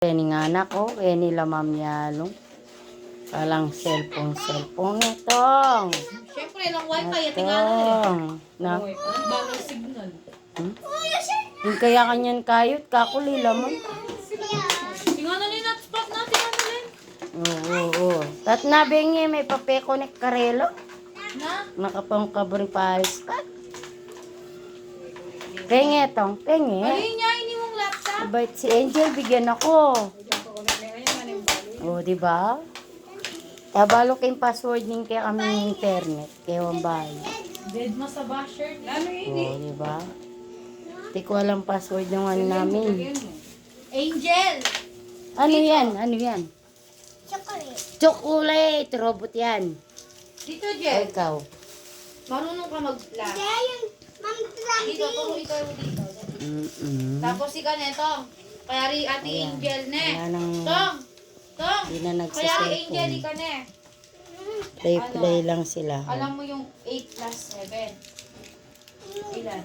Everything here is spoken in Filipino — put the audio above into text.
Ni nga anak ko, nila mamyalong. Palang cellphone itong. Siyempre, lang wifi, at tingnan Na, Ang bagong signal. yung kaya kanyan kayot, kakulila mo. Tingnan na hotspot natin, ano rin? Oo. Tat na bengi, may papekonek karelo. Na? Nakapang kabring paris ka. Penge tong, penge. Alin niya, ini mong laptop? Abait si Angel, bigyan ako. O, di ba? Tabalo kayong password ning kaya kami internet. Kaya wambay. Dead mo sa basher. Lalo O, di ba? Di ko alam password ng ano namin. Angel! Ano yan? Ano yan? Chocolate. Chocolate! Robot yan. Dito, O, Jen. ikaw. Marunong ka mag-flash. Kaya yung Dito, puro ikaw dito. Tapos si Ganetong. Kaya rin ate Ayan. Angel, ne. Wala nang, Tong! Tong! di na Kaya rin Angel, nagsa-cellphone. ika ne. Play lang sila. Alam mo yung 8 plus 7. Ilan?